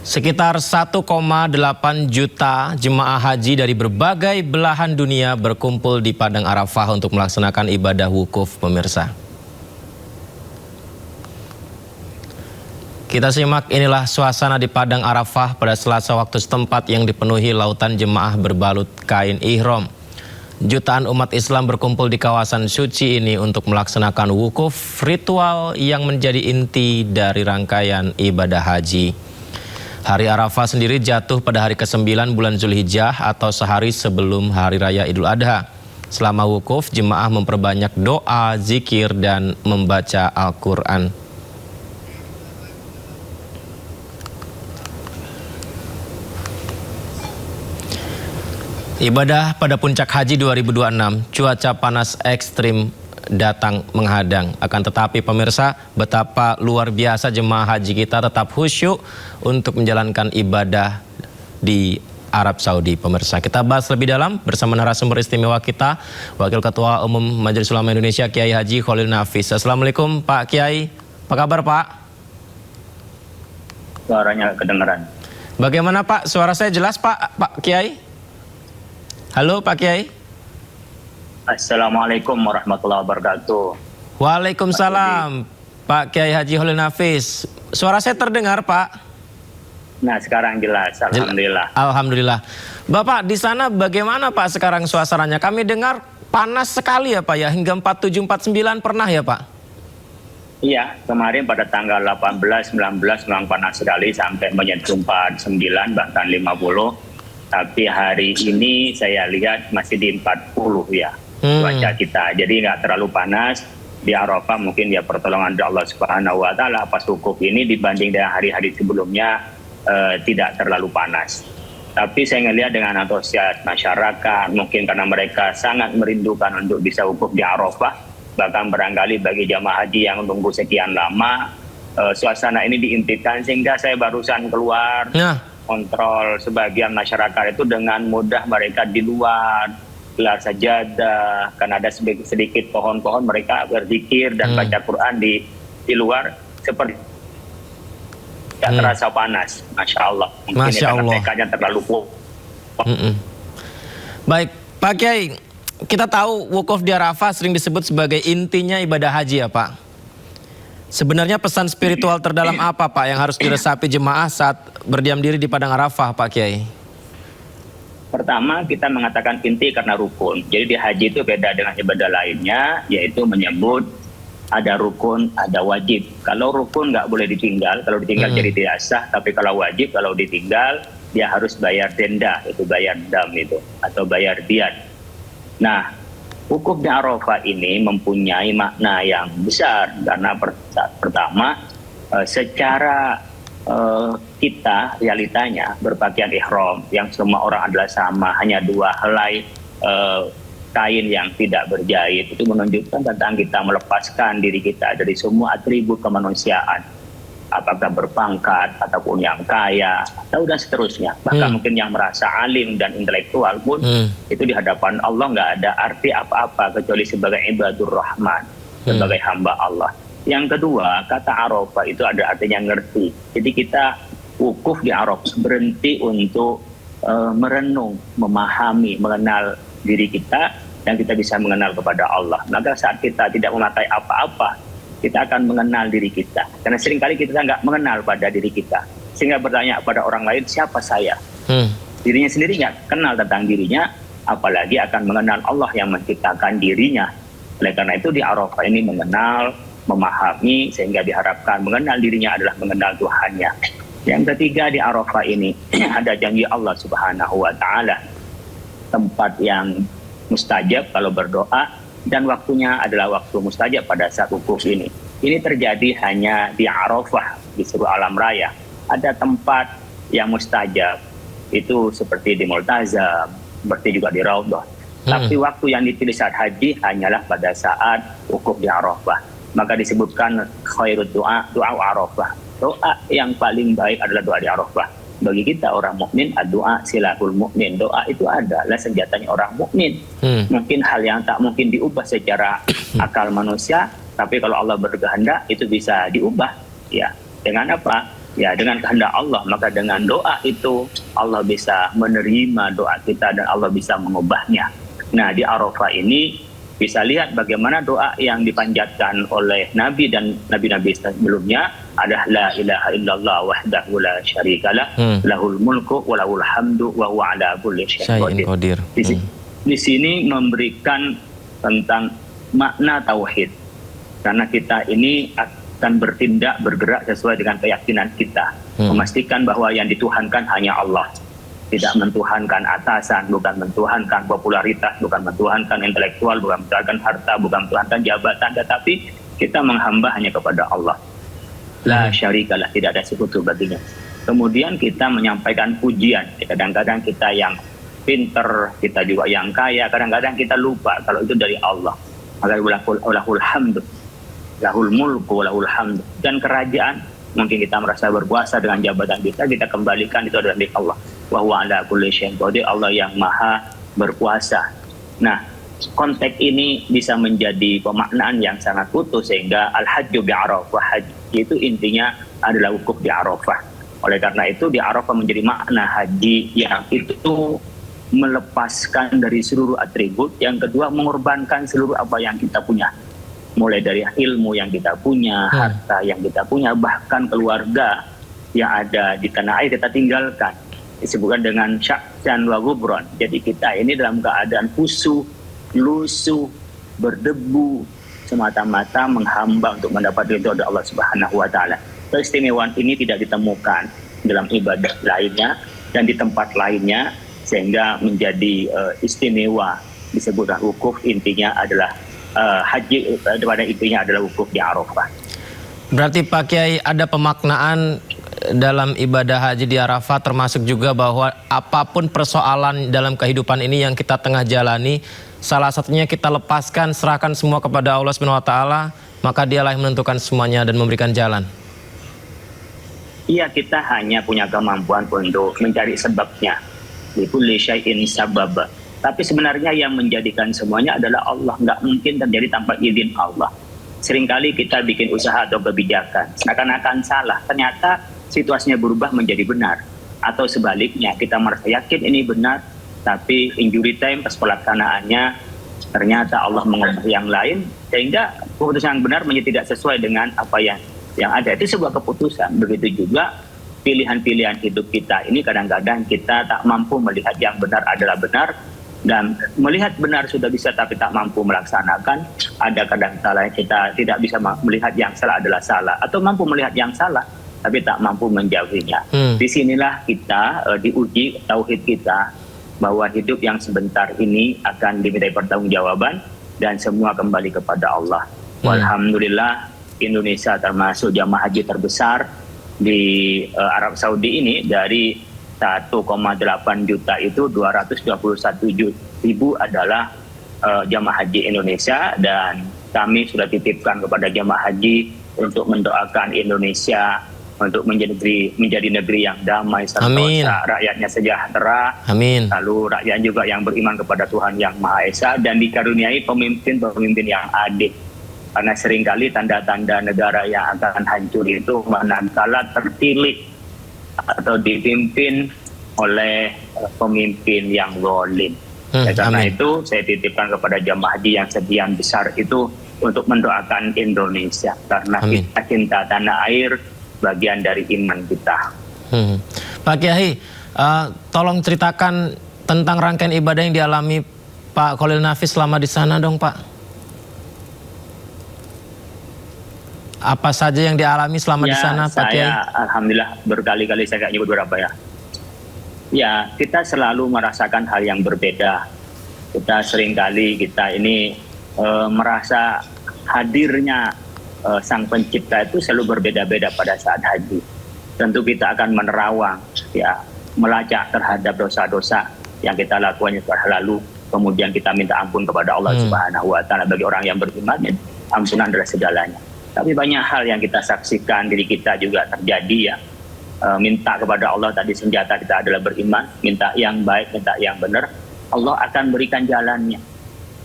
Sekitar 1,8 juta jemaah haji dari berbagai belahan dunia berkumpul di Padang Arafah untuk melaksanakan ibadah wukuf, pemirsa. Kita simak inilah suasana di Padang Arafah pada Selasa waktu setempat yang dipenuhi lautan jemaah berbalut kain ihram. Jutaan umat Islam berkumpul di kawasan suci ini untuk melaksanakan wukuf, ritual yang menjadi inti dari rangkaian ibadah haji. Hari Arafah sendiri jatuh pada hari ke-9 bulan Zulhijjah atau sehari sebelum Hari Raya Idul Adha. Selama wukuf, jemaah memperbanyak doa, zikir, dan membaca Al-Quran. Ibadah pada puncak haji 2026, cuaca panas ekstrim datang menghadang. Akan tetapi pemirsa, betapa luar biasa jemaah haji kita tetap khusyuk untuk menjalankan ibadah di Arab Saudi, pemirsa. Kita bahas lebih dalam bersama narasumber istimewa kita, Wakil Ketua Umum Majelis Ulama Indonesia Kiai Haji Khalil Nafis. Assalamualaikum Pak Kiai, apa kabar Pak? Suaranya kedengaran. Bagaimana Pak? Suara saya jelas Pak Kiai? Halo Pak Kiai. Assalamualaikum warahmatullahi wabarakatuh. Waalaikumsalam Pak Kiai Haji Khalil Nafis. Suara saya terdengar Pak? Nah sekarang jelas, alhamdulillah. Alhamdulillah. Bapak di sana bagaimana Pak sekarang suasananya? Kami dengar panas sekali ya Pak ya, hingga 47-49 pernah ya Pak? Iya, kemarin pada tanggal 18-19 memang panas sekali sampai menyentuh 49 bahkan 50. Tapi hari ini saya lihat masih di 40 ya. Cuaca kita, jadi nggak terlalu panas. Di Arafah mungkin ya pertolongan dari Allah Subhanahu Wa Taala pas wukuf ini dibanding dengan hari-hari sebelumnya tidak terlalu panas. Tapi saya ngelihat dengan antusias masyarakat, mungkin karena mereka sangat merindukan untuk bisa wukuf di Arafah, bahkan barangkali bagi jamaah haji yang menunggu sekian lama, suasana ini diimpikan sehingga saya barusan keluar kontrol sebagian masyarakat itu dengan mudah mereka di luar gelar sajadah, karena ada sedikit pohon-pohon mereka berzikir dan baca Quran di luar seperti tidak terasa panas, Masya Allah. Mungkin Masya Allah. Mereka terlalu Baik, Pak Kiai, kita tahu wukuf di Arafah sering disebut sebagai intinya ibadah haji ya Pak. Sebenarnya pesan spiritual terdalam apa Pak yang harus diresapi jemaah saat berdiam diri di Padang Arafah Pak Kiai? Pertama, kita mengatakan inti karena rukun. Jadi di haji itu beda dengan ibadah lainnya, yaitu menyebut ada rukun, ada wajib. Kalau rukun nggak boleh ditinggal, kalau ditinggal jadi tidak sah. Tapi kalau wajib, kalau ditinggal, dia harus bayar denda, itu bayar dam itu, atau bayar diat. Nah, wukuf di Arafah ini mempunyai makna yang besar, karena pertama, secara kita realitanya berpakaian ihram yang semua orang adalah sama, hanya dua helai kain yang tidak berjahit, itu menunjukkan tentang kita melepaskan diri kita dari semua atribut kemanusiaan, apakah berpangkat ataupun yang kaya atau dan seterusnya, bahkan mungkin yang merasa alim dan intelektual pun itu di hadapan Allah nggak ada arti apa-apa kecuali sebagai ibadur rahman, sebagai hamba Allah. Yang kedua, kata Arafah itu ada artinya ngerti. Jadi kita wukuf di Arafah berhenti untuk merenung, memahami, mengenal diri kita, dan kita bisa mengenal kepada Allah. Maka saat kita tidak memakai apa-apa, kita akan mengenal diri kita. Karena seringkali kita nggak mengenal pada diri kita, sehingga bertanya pada orang lain, siapa saya? Dirinya sendiri nggak kenal tentang dirinya, apalagi akan mengenal Allah yang menciptakan dirinya. Oleh karena itu di Arafah ini mengenal, memahami, sehingga diharapkan mengenal dirinya adalah mengenal Tuhannya. Yang ketiga, di Arafah ini ada janji Allah Subhanahu Wa Taala, tempat yang mustajab kalau berdoa, dan waktunya adalah waktu mustajab pada saat wukuf ini. Ini terjadi hanya di Arafah, di seluruh alam raya. Ada tempat yang mustajab, itu seperti di Multazam, seperti juga di Raudhah. Tapi waktu yang dipilih saat haji hanyalah pada saat wukuf di Arafah. Maka disebutkan khairud doa, doa Arafah. Doa yang paling baik adalah doa di Arafah. Bagi kita orang mukmin, doa silahul mukmin. Doa itu adalah senjatanya orang mukmin. Mungkin hal yang tak mungkin diubah secara akal manusia, tapi kalau Allah berkehendak itu bisa diubah. Ya, dengan apa? Ya, dengan kehendak Allah, maka dengan doa itu Allah bisa menerima doa kita dan Allah bisa mengubahnya. Nah, di Arafah ini bisa lihat bagaimana doa yang dipanjatkan oleh Nabi dan Nabi-Nabi sebelumnya adalah la ilaha illallah wahdahu la syarikalah lahul mulku wa lahul hamdu wa huwa ala kulli syai'in qadir. Di sini memberikan tentang makna tauhid. Karena kita ini akan bertindak, bergerak sesuai dengan keyakinan kita. Memastikan bahwa yang dituhankan hanya Allah. Tidak mentuhankan atasan, bukan mentuhankan popularitas, bukan mentuhankan intelektual, bukan mentuhankan harta, bukan mentuhankan jabatan, tetapi kita menghamba hanya kepada Allah. La syarikalah, tidak ada sekutu baginya. Kemudian kita menyampaikan pujian. Kadang-kadang kita yang pinter, kita juga yang kaya, kadang-kadang kita lupa kalau itu dari Allah. Maka lahul hamdu, lahul mulku, lahul hamdu. Dan kerajaan, mungkin kita merasa berkuasa dengan jabatan kita kembalikan itu adalah milik Allah. Wa huwa ala kulli syai'in qadir, Allah yang maha berkuasa. Nah, konteks ini bisa menjadi pemaknaan yang sangat utuh sehingga al-hajju bi Arafah, haji itu intinya adalah wukuf di Arafah. Oleh karena itu di Arafah menjadi makna haji yang itu melepaskan dari seluruh atribut, yang kedua mengorbankan seluruh apa yang kita punya. Mulai dari ilmu yang kita punya, harta yang kita punya, bahkan keluarga yang ada di tanah air kita tinggalkan. Disebutkan dengan syaksan wa gubron. Jadi kita ini dalam keadaan khusyuk, lusuh, berdebu, semata-mata menghamba untuk mendapat ridho dari Allah Subhanahu wa taala. Keistimewaan ini tidak ditemukan dalam ibadah lainnya dan di tempat lainnya, sehingga menjadi istimewa. Disebutkan wukuf, intinya adalah haji, pada intinya adalah wukuf di Arafah. Berarti Pak Kiai ada pemaknaan dalam ibadah haji di Arafah, termasuk juga bahwa apapun persoalan dalam kehidupan ini yang kita tengah jalani, salah satunya kita lepaskan, serahkan semua kepada Allah Subhanahu wa taala, maka Dialah yang menentukan semuanya dan memberikan jalan. Iya, kita hanya punya kemampuan untuk mencari sebabnya. Likulli syai'in sabab. Tapi sebenarnya yang menjadikan semuanya adalah Allah. Nggak mungkin terjadi tanpa izin Allah. Seringkali kita bikin usaha atau kebijakan, seakan-akan salah. Ternyata situasinya berubah menjadi benar. Atau sebaliknya, kita merasa yakin ini benar, tapi injury time pas pelaksanaannya, ternyata Allah mengubah yang lain, sehingga keputusan yang benar menjadi tidak sesuai dengan apa yang ada. Itu sebuah keputusan. Begitu juga pilihan-pilihan hidup kita ini kadang-kadang kita tak mampu melihat yang benar adalah benar, dan melihat benar sudah bisa tapi tak mampu melaksanakan. Ada kadang salah kita tidak bisa melihat yang salah adalah salah, atau mampu melihat yang salah tapi tak mampu menjauhinya. Disinilah kita diuji tauhid kita, bahwa hidup yang sebentar ini akan dimintai pertanggungjawaban dan semua kembali kepada Allah. Alhamdulillah Indonesia termasuk jamaah haji terbesar di Arab Saudi ini. Dari 1,8 juta itu 221.000 adalah jamaah haji Indonesia, dan kami sudah titipkan kepada jamaah haji untuk mendoakan Indonesia untuk menjadi negeri yang damai, sentosa, rakyatnya sejahtera. Amin. Lalu rakyat juga yang beriman kepada Tuhan Yang Maha Esa dan dikaruniai pemimpin-pemimpin yang adil. Karena seringkali tanda-tanda negara yang akan hancur itu manakala terpilih atau dipimpin oleh pemimpin yang zalim. Karena itu saya titipkan kepada jamaah haji yang sekian besar itu untuk mendoakan Indonesia, karena kita cinta tanah air, bagian dari iman kita. Pak Kiai, tolong ceritakan tentang rangkaian ibadah yang dialami Pak Khalil Nafis selama di sana dong Pak. Apa saja yang dialami selama di sana Pak Kiai? Alhamdulillah berkali-kali saya nyebut beberapa ya. Ya, kita selalu merasakan hal yang berbeda. Kita seringkali ini merasa hadirnya Sang Pencipta itu selalu berbeda-beda pada saat haji. Tentu kita akan menerawang, ya, melacak terhadap dosa-dosa yang kita lakukan di masa lalu. Kemudian kita minta ampun kepada Allah Subhanahu wa taala. Bagi orang yang beriman, ampunan adalah segalanya. Tapi banyak hal yang kita saksikan, diri kita juga terjadi ya. Minta kepada Allah, tadi senjata kita adalah beriman, minta yang baik, minta yang benar, Allah akan berikan jalannya.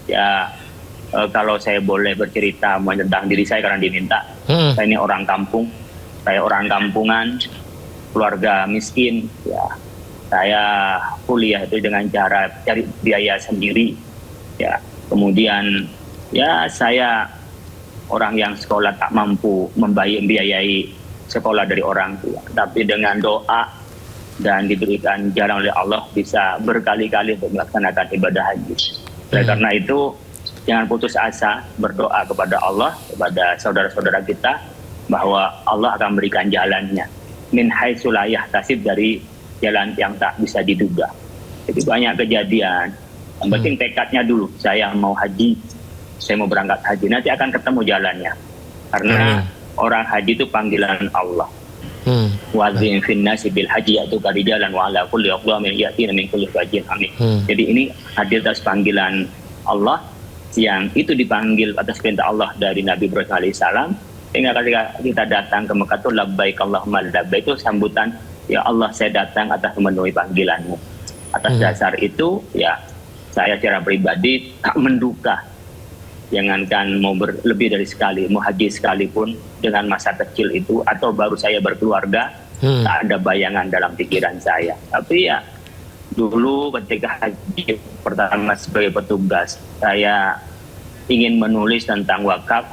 Ya, kalau saya boleh bercerita tentang diri saya karena diminta, saya ini orang kampung, saya orang kampungan, keluarga miskin, ya saya kuliah itu dengan cara cari biaya sendiri, ya. Kemudian ya saya orang yang sekolah tak mampu membiayai sekolah dari orang tua, tapi dengan doa dan diberikan jalan oleh Allah bisa berkali-kali untuk melaksanakan ibadah haji. Karena itu jangan putus asa, berdoa kepada Allah, kepada saudara-saudara kita bahwa Allah akan berikan jalannya. Min haitsu la yahtasib, dari jalan yang tak bisa diduga. Jadi banyak kejadian. Yang penting tekadnya dulu. Saya mau haji, saya mau berangkat haji. Nanti akan ketemu jalannya. Karena orang haji itu panggilan Allah. Wadzin fin nasi bil haji yaitu karijalan wa ala kulli aqwamin yatina min kulli fajin amin. Jadi ini hadir atas panggilan Allah, yang itu dipanggil atas perintah Allah dari Nabi Ibrahim alaihissalam. Sehingga ketika kita datang ke Mekah itu labbaik Allahumma labbaik, itu sambutan, ya Allah saya datang atas memenuhi panggilanmu. Atas dasar itu ya saya secara pribadi tak menduga, jangankan mau lebih dari sekali, mau haji sekalipun dengan masa kecil itu atau baru saya berkeluarga, tak ada bayangan dalam pikiran saya. Tapi ya dulu ketika haji pertama sebagai petugas, saya ingin menulis tentang wakaf,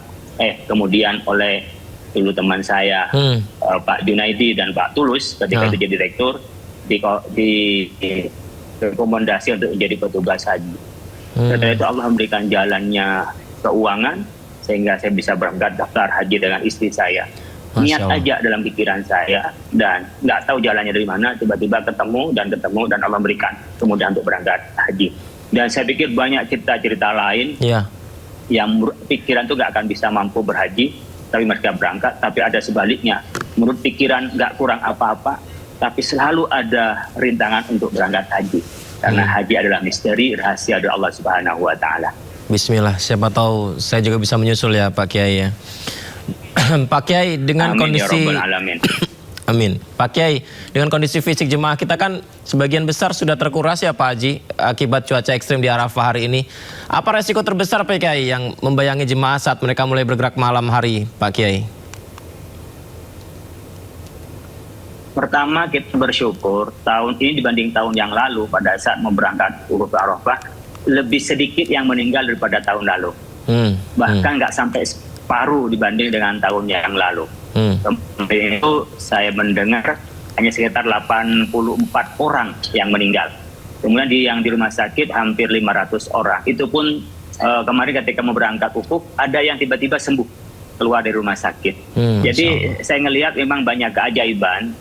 kemudian oleh dulu teman saya Pak Junaidi dan Pak Tulus ketika itu jadi direktur rekomendasi untuk menjadi petugas haji. Setelah itu Allah memberikan jalannya keuangan sehingga saya bisa berangkat daftar haji dengan istri saya. Niat aja dalam pikiran saya dan nggak tahu jalannya dari mana, tiba-tiba ketemu dan Allah berikan kemudahan untuk berangkat haji. Dan saya pikir banyak cerita-cerita lain yang pikiran itu nggak akan bisa mampu berhaji, tapi mereka berangkat. Tapi ada sebaliknya, menurut pikiran nggak kurang apa-apa, tapi selalu ada rintangan untuk berangkat haji. Karena haji adalah misteri, rahasia dari Allah Subhanahu wa Ta'ala. Bismillah, siapa tahu saya juga bisa menyusul ya Pak Kiai ya. Pak Kiai, dengan Amin, kondisi ya Rabbal Alamin. Amin. Pak Kiai, dengan kondisi fisik jemaah kita kan sebagian besar sudah terkuras ya Pak Haji akibat cuaca ekstrim di Arafah hari ini. Apa resiko terbesar Pak Kiai yang membayangi jemaah saat mereka mulai bergerak malam hari Pak Kiai? Pertama kita bersyukur tahun ini dibanding tahun yang lalu pada saat mau berangkat ke Arafah lebih sedikit yang meninggal daripada tahun lalu. Bahkan nggak sampai separuh dibanding dengan tahun yang lalu. Kemudian itu saya mendengar hanya sekitar 84 orang yang meninggal. Kemudian yang di rumah sakit hampir 500 orang. Itu pun kemarin ketika mau berangkat ukuf ada yang tiba-tiba sembuh keluar dari rumah sakit. Jadi saya ngelihat memang banyak keajaiban.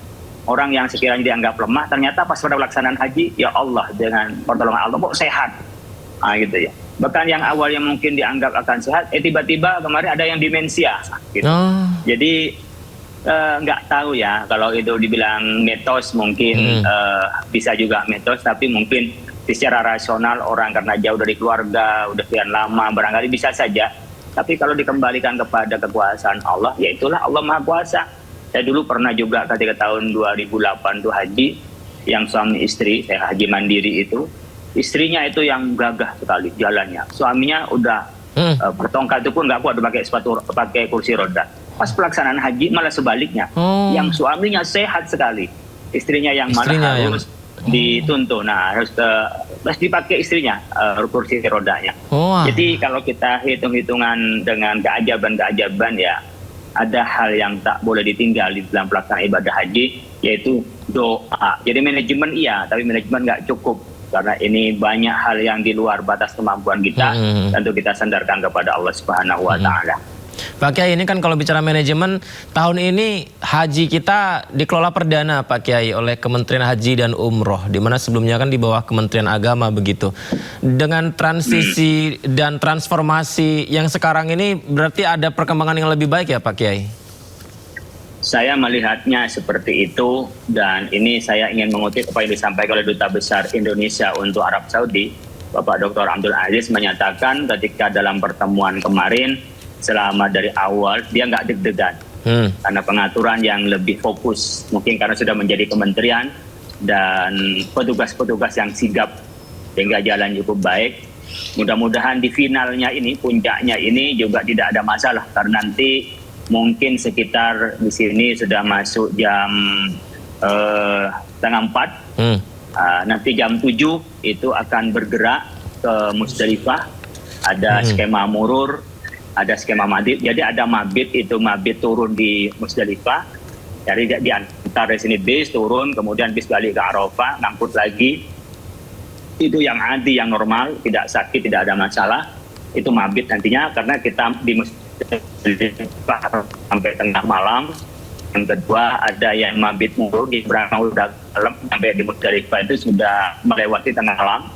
Orang yang sekiranya dianggap lemah, ternyata pas pada pelaksanaan haji, ya Allah dengan pertolongan Allah kok sehat. Gitu ya. Bahkan yang awalnya mungkin dianggap akan sehat, tiba-tiba kemarin ada yang demensia. Gitu. Jadi nggak tahu ya kalau itu dibilang mitos, mungkin bisa juga mitos, tapi mungkin secara rasional orang karena jauh dari keluarga, udah sekian lama barangkali bisa saja. Tapi kalau dikembalikan kepada kekuasaan Allah, ya itulah Allah Maha Kuasa. Saya dulu pernah juga ketika tahun 2008 tuh haji, yang suami istri, saya haji mandiri itu, istrinya itu yang gagah sekali jalannya. Suaminya udah bertongkat itu pun nggak kuat pakai kursi roda. Pas pelaksanaan haji malah sebaliknya, yang suaminya sehat sekali, istrinya yang malah harus dituntun, harus dipakai istrinya kursi rodanya. Jadi kalau kita hitung-hitungan dengan keajaban-keajaban ya, ada hal yang tak boleh ditinggal di dalam pelaksanaan ibadah haji, yaitu doa. Jadi manajemen iya, tapi manajemen nggak cukup. Karena ini banyak hal yang di luar batas kemampuan kita, tentu kita sandarkan kepada Allah Subhanahu wa Ta'ala. Pak Kiai, ini kan kalau bicara manajemen, tahun ini haji kita dikelola perdana Pak Kiai oleh Kementerian Haji dan Umroh, di mana sebelumnya kan di bawah Kementerian Agama begitu. Dengan transisi dan transformasi yang sekarang ini berarti ada perkembangan yang lebih baik ya Pak Kiai? Saya melihatnya seperti itu, dan ini saya ingin mengutip apa yang disampaikan oleh Duta Besar Indonesia untuk Arab Saudi, Bapak Dr. Abdul Aziz, menyatakan ketika dalam pertemuan kemarin, selama dari awal dia nggak deg-degan karena pengaturan yang lebih fokus, mungkin karena sudah menjadi kementerian dan petugas-petugas yang sigap sehingga jalan cukup baik. Mudah-mudahan di finalnya ini, puncaknya ini juga tidak ada masalah, karena nanti mungkin sekitar di sini sudah masuk jam setengah 4. Nanti jam 7 itu akan bergerak ke Musdalifah. Ada skema murur, ada skema mabit. Jadi ada mabit, itu mabit turun di Musdalifah. Jadi di antar dari sini bis turun, kemudian bis balik ke Arafah, ngangkut lagi. Itu yang adi, yang normal, tidak sakit, tidak ada masalah. Itu mabit nantinya, karena kita di Musdalifah sampai tengah malam. Yang kedua, ada yang mabit murur di berangkat udah malam sampai di Musdalifah itu sudah melewati tengah malam,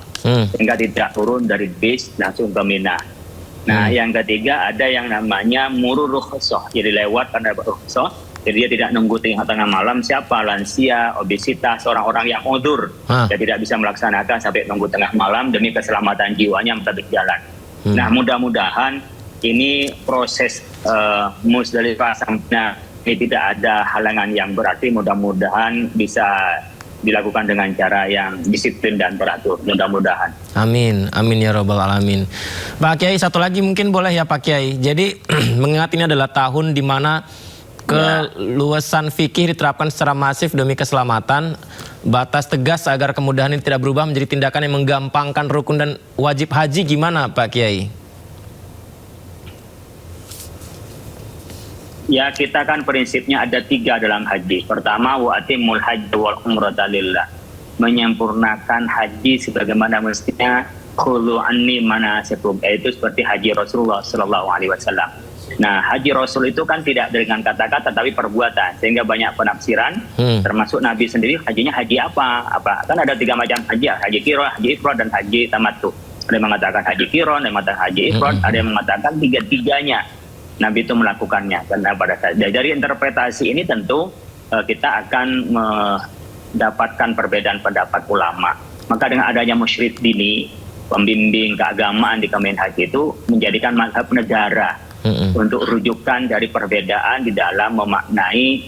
sehingga tidak turun dari bis langsung ke Mina. Nah, yang ketiga ada yang namanya murur rukhsah, jadi lewat karena rukhsah, jadi dia tidak nunggu tengah malam. Siapa? Lansia, obesitas, orang-orang yang udzur, dia tidak bisa melaksanakan sampai nunggu tengah malam demi keselamatan jiwanya tetap jalan. Nah, mudah-mudahan ini proses Musdalifah sampai ini tidak ada halangan yang berarti, mudah-mudahan bisa dilakukan dengan cara yang disiplin dan teratur, mudah-mudahan. Amin, amin ya robbal alamin. Pak Kiai, satu lagi mungkin boleh ya Pak Kiai. Jadi mengingat ini adalah tahun di mana keluasan fikih diterapkan secara masif demi keselamatan, batas tegas agar kemudahan ini tidak berubah menjadi tindakan yang menggampangkan rukun dan wajib haji, gimana Pak Kiai? Ya, kita kan prinsipnya ada 3 dalam haji. Pertama, wa atimul hajj wal umrata lillah. Menyempurnakan haji sebagaimana mestinya, khulu anni manasikum, yaitu seperti haji Rasulullah sallallahu alaihi wasallam. Nah, haji Rasul itu kan tidak dengan kata-kata tapi perbuatan, sehingga banyak penafsiran, termasuk Nabi sendiri hajinya haji apa? Kan ada 3 macam haji, haji qiran, haji ifrad, dan haji tamattu. Ada yang mengatakan haji qiran, ada yang mengatakan haji ifrad, ada yang mengatakan 3-tiganya Nabi itu melakukannya. Karena pada saat dari interpretasi ini tentu kita akan mendapatkan perbedaan pendapat ulama. Maka dengan adanya musyrik dini, pembimbing keagamaan di Kemenhaj itu menjadikan mazhab negara untuk rujukan dari perbedaan di dalam memaknai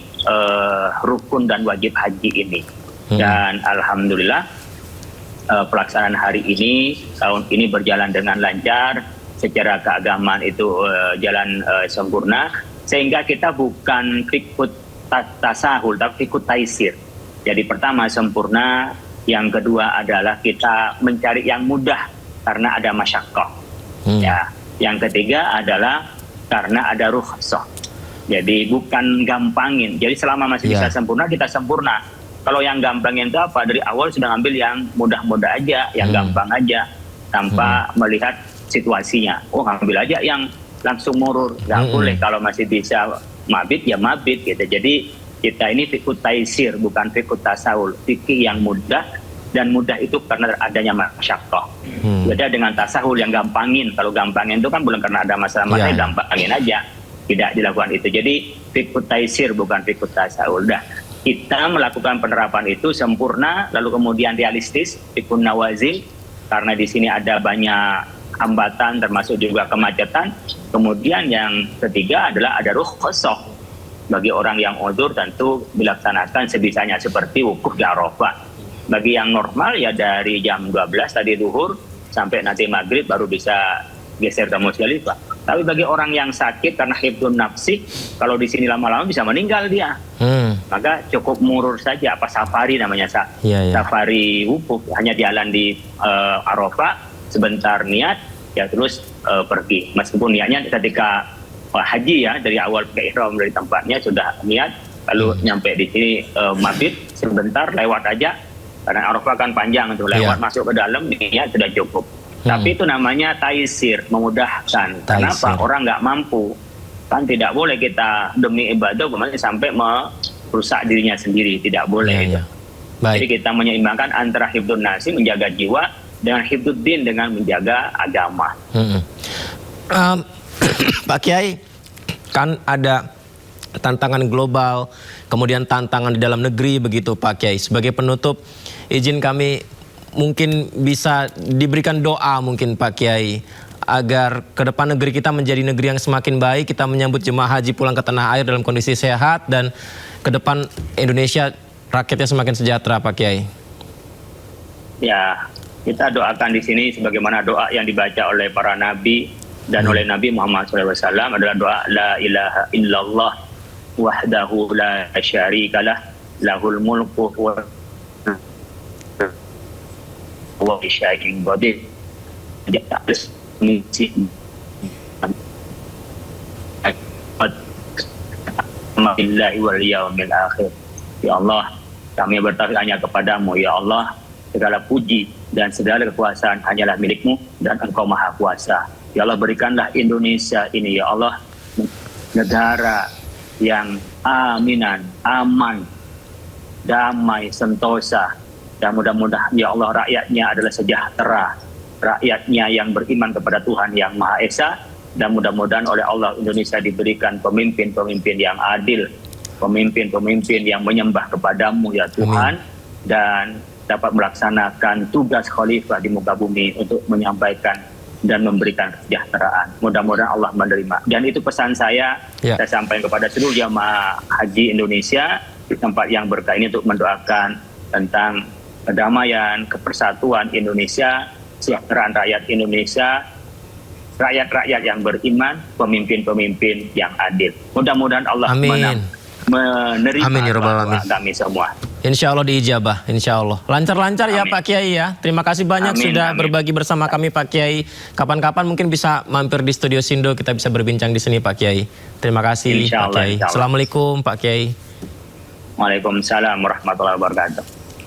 rukun dan wajib haji ini. Dan alhamdulillah pelaksanaan hari ini, tahun ini berjalan dengan lancar. Secara keagamaan itu jalan sempurna, sehingga kita bukan ikut tasahul tapi ikut taisir. Jadi pertama sempurna, yang kedua adalah kita mencari yang mudah karena ada masyaqqah. Ya, yang ketiga adalah karena ada rukhsah. Jadi bukan gampangin. Jadi selama masih bisa sempurna, kita sempurna. Kalau yang gampangin itu apa? Dari awal sudah ngambil yang mudah-mudah aja, yang gampang aja, tanpa melihat situasinya. Oh, ngambil aja yang langsung murur, nggak boleh. Kalau masih bisa mabit ya mabit gitu. Jadi kita ini fikih taisir, bukan fikih tasawul, fikih yang mudah, dan mudah itu karena adanya masyaqqah. Beda dengan tasawul yang gampangin. Kalau gampangin itu kan bukan karena ada masalah-masalah, gampangin aja, tidak dilakukan itu. Jadi fikih taisir bukan fikih tasawul. Dah kita melakukan penerapan itu sempurna, lalu kemudian realistis, fikih nawazil, karena di sini ada banyak hambatan termasuk juga kemacetan. Kemudian yang ketiga adalah ada rukhsah. Bagi orang yang udzur tentu dilaksanakan sebisanya seperti wukuf di Arafah. Bagi yang normal ya dari jam 12 tadi zuhur sampai nanti maghrib baru bisa geser ke Musdalifah. Tapi bagi orang yang sakit karena hifdzun nafsi, kalau di sini lama-lama bisa meninggal dia. Maka cukup murur saja, apa safari namanya, safari wukuf, hanya jalan di Arafah, sebentar niat, ya terus pergi. Meskipun niatnya ketika haji ya, dari awal ke ihram dari tempatnya sudah niat, lalu nyampe di sini mabit sebentar lewat aja, karena Arafah kan panjang tuh, lewat masuk ke dalam niat sudah cukup. Tapi itu namanya taisir, memudahkan. Kenapa? Orang nggak mampu, kan tidak boleh kita demi ibadah kemudian sampai merusak dirinya sendiri, tidak boleh. Jadi kita menyeimbangkan antara hifdzun nafsi, menjaga jiwa, dengan hifdzuddin, dengan menjaga agama. Pak Kiai, kan ada tantangan global, kemudian tantangan di dalam negeri begitu Pak Kiai. Sebagai penutup, izin kami mungkin bisa diberikan doa mungkin Pak Kiai, agar ke depan negeri kita menjadi negeri yang semakin baik, kita menyambut jemaah haji pulang ke tanah air dalam kondisi sehat, dan ke depan Indonesia rakyatnya semakin sejahtera Pak Kiai. Ya, kita doakan di sini sebagaimana doa yang dibaca oleh para nabi dan oleh Nabi Muhammad SAW adalah doa la ilaha illallah wahdahu la syarikalah lahul mulku wa syai'in qadir. Billahi wal yaumil akhir. Ya Allah, kami bertawakal hanya kepadamu, ya Allah. Segala puji dan segala kekuasaan hanyalah milikmu dan Engkau Maha Kuasa. Ya Allah, berikanlah Indonesia ini, ya Allah, negara yang aminan, aman, damai, sentosa. Dan mudah-mudahan ya Allah rakyatnya adalah sejahtera, rakyatnya yang beriman kepada Tuhan yang Maha Esa. Dan mudah-mudahan oleh Allah Indonesia diberikan pemimpin-pemimpin yang adil, pemimpin-pemimpin yang menyembah kepadamu ya Tuhan. Dan dapat melaksanakan tugas khalifah di muka bumi untuk menyampaikan dan memberikan kesejahteraan. Mudah-mudahan Allah menerima. Dan itu pesan saya, saya sampaikan kepada seluruh jamaah haji Indonesia di tempat yang berkah ini untuk mendoakan tentang kedamaian, kepersatuan Indonesia, kesejahteraan rakyat Indonesia, rakyat-rakyat yang beriman, pemimpin-pemimpin yang adil. Mudah-mudahan Allah menerima doa kami semua. Insya Allah diijabah, insya Allah. Lancar-lancar ya Pak Kiai ya. Terima kasih banyak sudah berbagi bersama kami Pak Kiai. Kapan-kapan mungkin bisa mampir di Studio Sindo, kita bisa berbincang di sini Pak Kiai. Terima kasih Pak Kiai. Assalamualaikum Pak Kiai. Waalaikumsalam warahmatullahi wabarakatuh.